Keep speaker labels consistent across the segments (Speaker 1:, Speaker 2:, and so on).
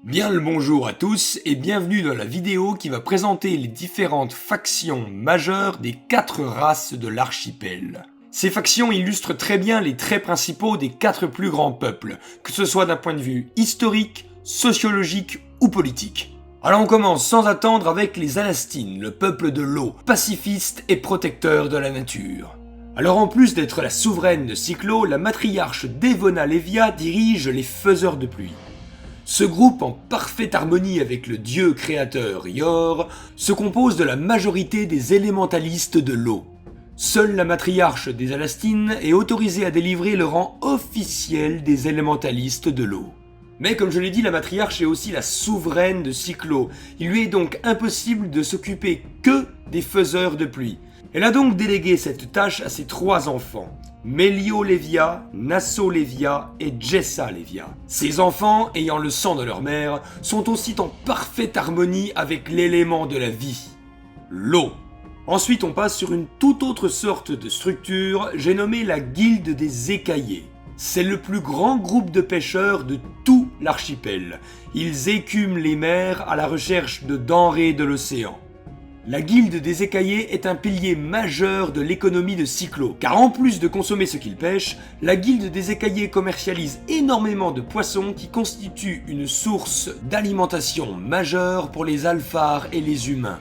Speaker 1: Bien le bonjour à tous et bienvenue dans la vidéo qui va présenter les différentes factions majeures des 4 races de l'archipel. Ces factions illustrent très bien les traits principaux des 4 plus grands peuples, que ce soit d'un point de vue historique, sociologique ou politique. Alors on commence sans attendre avec les Alastines, le peuple de l'eau, pacifiste et protecteur de la nature. Alors en plus d'être la souveraine de Cyclo, la matriarche Devona Levia dirige les faiseurs de pluie. Ce groupe, en parfaite harmonie avec le dieu créateur Yor, se compose de la majorité des élémentalistes de l'eau. Seule la matriarche des Alastines est autorisée à délivrer le rang officiel des élémentalistes de l'eau. Mais comme je l'ai dit, la matriarche est aussi la souveraine de Cyclo. Il lui est donc impossible de s'occuper que des faiseurs de pluie. Elle a donc délégué cette tâche à ses 3 enfants, Melio Levia, Nasso Levia et Jessa Levia. Ces enfants, ayant le sang de leur mère, sont aussi en parfaite harmonie avec l'élément de la vie, l'eau. Ensuite, on passe sur une toute autre sorte de structure, j'ai nommé la Guilde des Écaillés. C'est le plus grand groupe de pêcheurs de tout l'archipel. Ils écument les mers à la recherche de denrées de l'océan. La Guilde des Écaillés est un pilier majeur de l'économie de Cyclo, car en plus de consommer ce qu'ils pêchent, la Guilde des Écaillés commercialise énormément de poissons qui constituent une source d'alimentation majeure pour les alphars et les humains.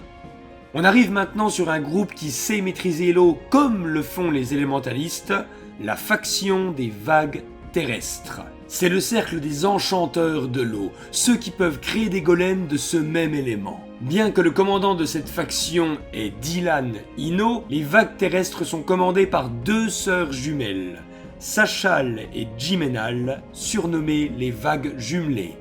Speaker 1: On arrive maintenant sur un groupe qui sait maîtriser l'eau comme le font les élémentalistes, la faction des vagues terrestres. C'est le cercle des enchanteurs de l'eau, ceux qui peuvent créer des golems de ce même élément. Bien que le commandant de cette faction est Dylan Ino, les vagues terrestres sont commandées par 2 sœurs jumelles, Sachal et Jimenal, surnommées les vagues jumelées.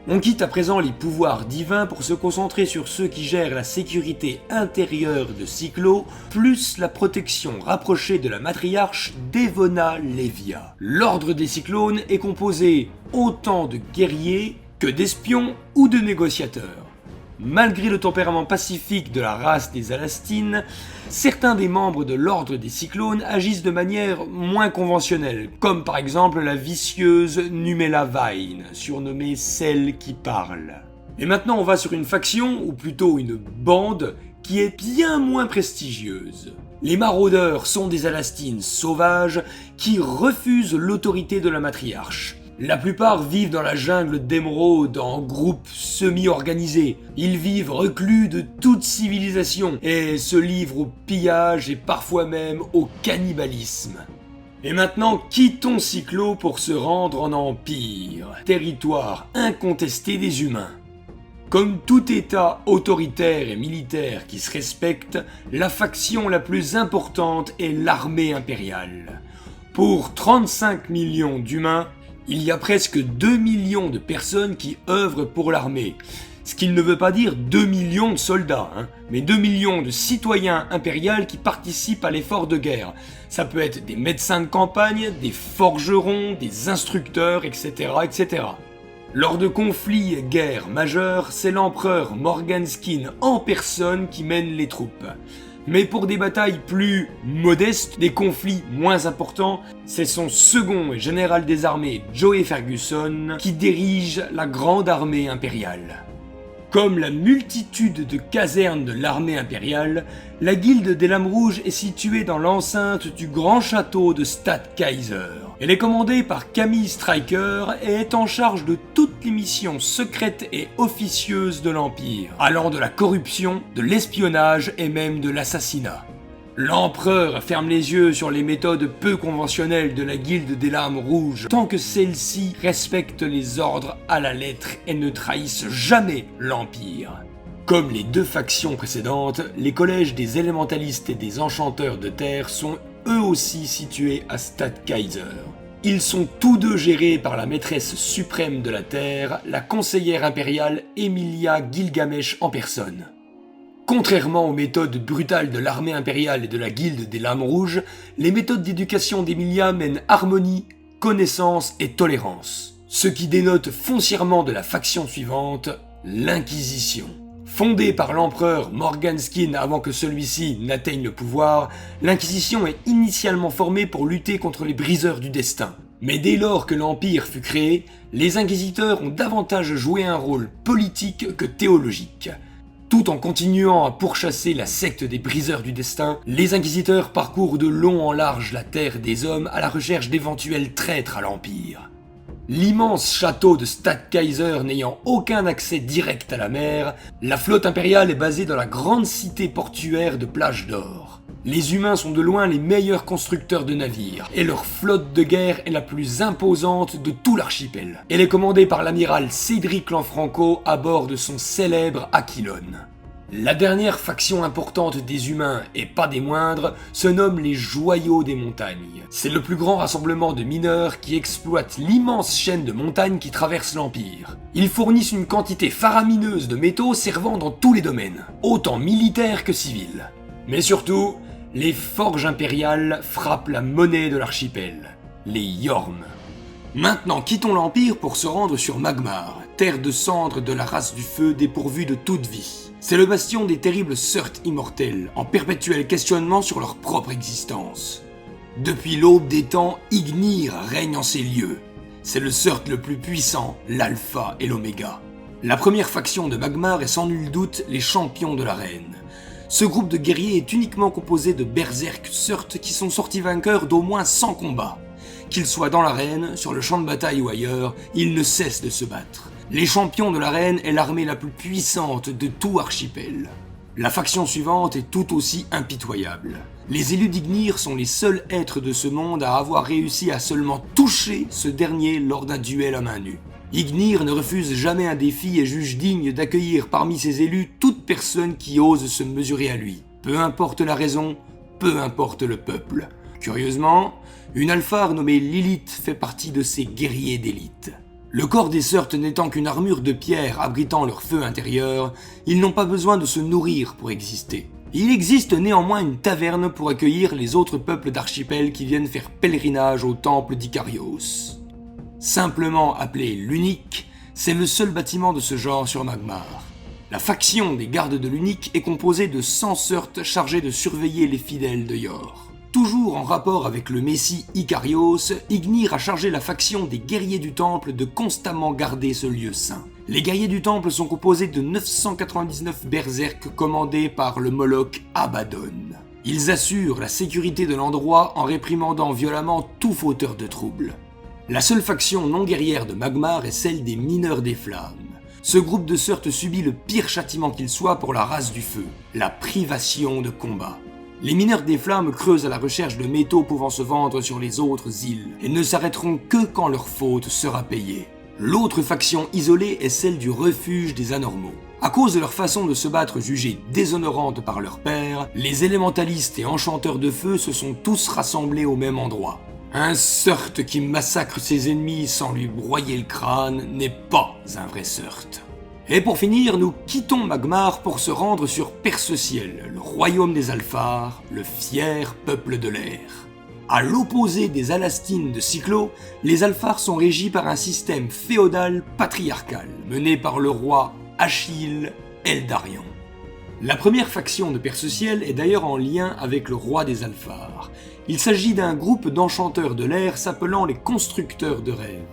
Speaker 1: On quitte à présent les pouvoirs divins pour se concentrer sur ceux qui gèrent la sécurité intérieure de Cyclo, plus la protection rapprochée de la matriarche Devona Levia. L'ordre des Cyclones est composé autant de guerriers que d'espions ou de négociateurs. Malgré le tempérament pacifique de la race des Alastines, certains des membres de l'ordre des Cyclones agissent de manière moins conventionnelle, comme par exemple la vicieuse Numela Vine, surnommée celle qui parle. Et maintenant on va sur une faction, ou plutôt une bande, qui est bien moins prestigieuse. Les maraudeurs sont des Alastines sauvages qui refusent l'autorité de la matriarche. La plupart vivent dans la jungle d'émeraude en groupes semi-organisés. Ils vivent reclus de toute civilisation et se livrent au pillage et parfois même au cannibalisme. Et maintenant, quittons Cyclo pour se rendre en Empire, territoire incontesté des humains. Comme tout État autoritaire et militaire qui se respecte, la faction la plus importante est l'armée impériale. Pour 35 millions d'humains, il y a presque 2 millions de personnes qui œuvrent pour l'armée. Ce qui ne veut pas dire 2 millions de soldats, mais 2 millions de citoyens impériaux qui participent à l'effort de guerre. Ça peut être des médecins de campagne, des forgerons, des instructeurs, etc. etc. Lors de conflits et guerres majeures, c'est l'empereur Morganskine en personne qui mène les troupes. Mais pour des batailles plus modestes, des conflits moins importants, c'est son second général des armées, Joey Ferguson, qui dirige la grande armée impériale. Comme la multitude de casernes de l'armée impériale, la guilde des Lames Rouges est située dans l'enceinte du grand château de Stadtkaiser. Elle est commandée par Camille Striker et est en charge de toutes les missions secrètes et officieuses de l'Empire, allant de la corruption, de l'espionnage et même de l'assassinat. L'empereur ferme les yeux sur les méthodes peu conventionnelles de la guilde des Lames Rouges tant que celle-ci respecte les ordres à la lettre et ne trahissent jamais l'Empire. Comme les 2 factions précédentes, les collèges des élémentalistes et des enchanteurs de terre sont eux aussi situés à Stadtkaiser. Ils sont tous 2 gérés par la maîtresse suprême de la Terre, la conseillère impériale Emilia Gilgamesh en personne. Contrairement aux méthodes brutales de l'armée impériale et de la guilde des Lames Rouges, les méthodes d'éducation d'Emilia mènent harmonie, connaissance et tolérance. Ce qui dénote foncièrement de la faction suivante, l'Inquisition. Fondée par l'empereur Morganskine avant que celui-ci n'atteigne le pouvoir, l'Inquisition est initialement formée pour lutter contre les briseurs du destin. Mais dès lors que l'Empire fut créé, les inquisiteurs ont davantage joué un rôle politique que théologique. Tout en continuant à pourchasser la secte des briseurs du destin, les inquisiteurs parcourent de long en large la terre des hommes à la recherche d'éventuels traîtres à l'Empire. L'immense château de Stadtkaiser n'ayant aucun accès direct à la mer, la flotte impériale est basée dans la grande cité portuaire de Plage d'Or. Les humains sont de loin les meilleurs constructeurs de navires, et leur flotte de guerre est la plus imposante de tout l'archipel. Elle est commandée par l'amiral Cédric Lanfranco à bord de son célèbre Aquilone. La dernière faction importante des humains, et pas des moindres, se nomme les Joyaux des Montagnes. C'est le plus grand rassemblement de mineurs qui exploitent l'immense chaîne de montagnes qui traverse l'Empire. Ils fournissent une quantité faramineuse de métaux servant dans tous les domaines, autant militaires que civils. Mais surtout, les forges impériales frappent la monnaie de l'archipel, les Yorms. Maintenant, quittons l'Empire pour se rendre sur Magmar, terre de cendres de la race du feu dépourvue de toute vie. C'est le bastion des terribles Surts immortels, en perpétuel questionnement sur leur propre existence. Depuis l'aube des temps, Ignir règne en ces lieux. C'est le Surt le plus puissant, l'Alpha et l'Oméga. La première faction de Magmar est sans nul doute les champions de l'arène. Ce groupe de guerriers est uniquement composé de berserk Surt qui sont sortis vainqueurs d'au moins 100 combats. Qu'ils soient dans l'arène, sur le champ de bataille ou ailleurs, ils ne cessent de se battre. Les champions de l'arène est l'armée la plus puissante de tout archipel. La faction suivante est tout aussi impitoyable. Les élus d'Ignir sont les seuls êtres de ce monde à avoir réussi à seulement toucher ce dernier lors d'un duel à main nue. Ignir ne refuse jamais un défi et juge digne d'accueillir parmi ses élus toute personne qui ose se mesurer à lui. Peu importe la raison, peu importe le peuple. Curieusement, une alphare nommée Lilith fait partie de ces guerriers d'élite. Le corps des Surts n'étant qu'une armure de pierre abritant leur feu intérieur, ils n'ont pas besoin de se nourrir pour exister. Il existe néanmoins une taverne pour accueillir les autres peuples d'archipel qui viennent faire pèlerinage au temple d'Icarios. Simplement appelé l'Unique, c'est le seul bâtiment de ce genre sur Magmar. La faction des gardes de l'Unique est composée de 100 Surts chargés de surveiller les fidèles de Yor. Toujours en rapport avec le messie Icarios, Ignir a chargé la faction des guerriers du temple de constamment garder ce lieu saint. Les guerriers du temple sont composés de 999 berserks commandés par le Moloch Abaddon. Ils assurent la sécurité de l'endroit en réprimandant violemment tout fauteur de troubles. La seule faction non guerrière de Magmar est celle des mineurs des flammes. Ce groupe de Surts subit le pire châtiment qu'il soit pour la race du feu, la privation de combat. Les mineurs des flammes creusent à la recherche de métaux pouvant se vendre sur les autres îles et ne s'arrêteront que quand leur faute sera payée. L'autre faction isolée est celle du refuge des anormaux. À cause de leur façon de se battre jugée déshonorante par leur père, les élémentalistes et enchanteurs de feu se sont tous rassemblés au même endroit. Un Surt qui massacre ses ennemis sans lui broyer le crâne n'est pas un vrai Surt. Et pour finir, nous quittons Magmar pour se rendre sur Perce-Ciel, le royaume des Alphars, le fier peuple de l'air. À l'opposé des Alastines de Cyclo, les Alphars sont régis par un système féodal patriarcal, mené par le roi Achille Eldarion. La première faction de Perce-Ciel est d'ailleurs en lien avec le roi des Alphars. Il s'agit d'un groupe d'enchanteurs de l'air s'appelant les constructeurs de rêves.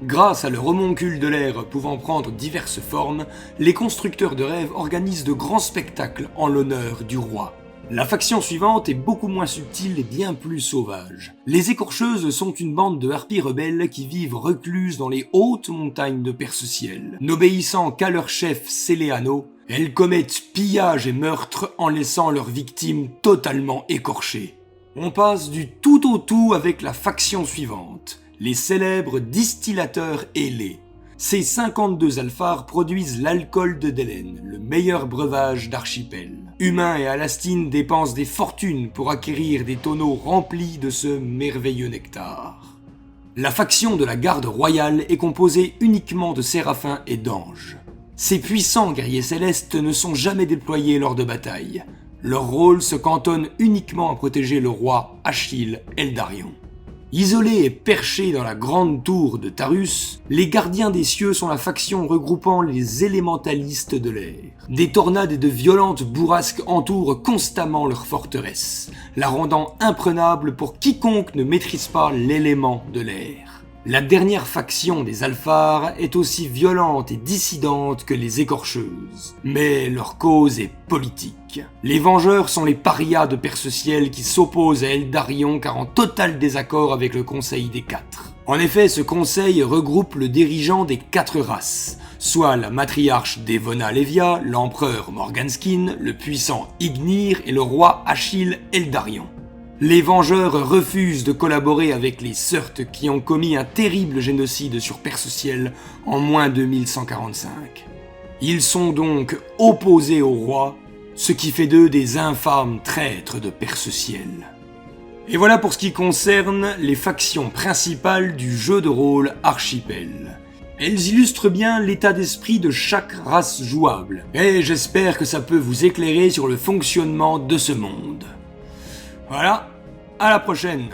Speaker 1: Grâce à leur homoncule de l'air pouvant prendre diverses formes, les constructeurs de rêves organisent de grands spectacles en l'honneur du roi. La faction suivante est beaucoup moins subtile et bien plus sauvage. Les Écorcheuses sont une bande de harpies rebelles qui vivent recluses dans les hautes montagnes de Perce-Ciel. N'obéissant qu'à leur chef Céléano, elles commettent pillage et meurtre en laissant leurs victimes totalement écorchées. On passe du tout au tout avec la faction suivante. Les célèbres distillateurs ailés. Ces 52 alphars produisent l'alcool de Delen, le meilleur breuvage d'archipel. Humains et Alastines dépensent des fortunes pour acquérir des tonneaux remplis de ce merveilleux nectar. La faction de la garde royale est composée uniquement de séraphins et d'anges. Ces puissants guerriers célestes ne sont jamais déployés lors de batailles. Leur rôle se cantonne uniquement à protéger le roi Achille Eldarion. Isolés et perchés dans la grande tour de Tarus, les gardiens des cieux sont la faction regroupant les élémentalistes de l'air. Des tornades et de violentes bourrasques entourent constamment leur forteresse, la rendant imprenable pour quiconque ne maîtrise pas l'élément de l'air. La dernière faction des Alphars est aussi violente et dissidente que les Écorcheuses, mais leur cause est politique. Les Vengeurs sont les parias de Perce-Ciel qui s'opposent à Eldarion car en total désaccord avec le Conseil des Quatre. En effet, ce conseil regroupe le dirigeant des 4 races, soit la matriarche Devona Levia, l'empereur Morganskin, le puissant Ignir et le roi Achille Eldarion. Les Vengeurs refusent de collaborer avec les Surtes qui ont commis un terrible génocide sur Perce-Ciel en moins 2145. Ils sont donc opposés au roi, ce qui fait d'eux des infâmes traîtres de Perce-Ciel. Et voilà pour ce qui concerne les factions principales du jeu de rôle Archipel. Elles illustrent bien l'état d'esprit de chaque race jouable, et j'espère que ça peut vous éclairer sur le fonctionnement de ce monde. Voilà, à la prochaine!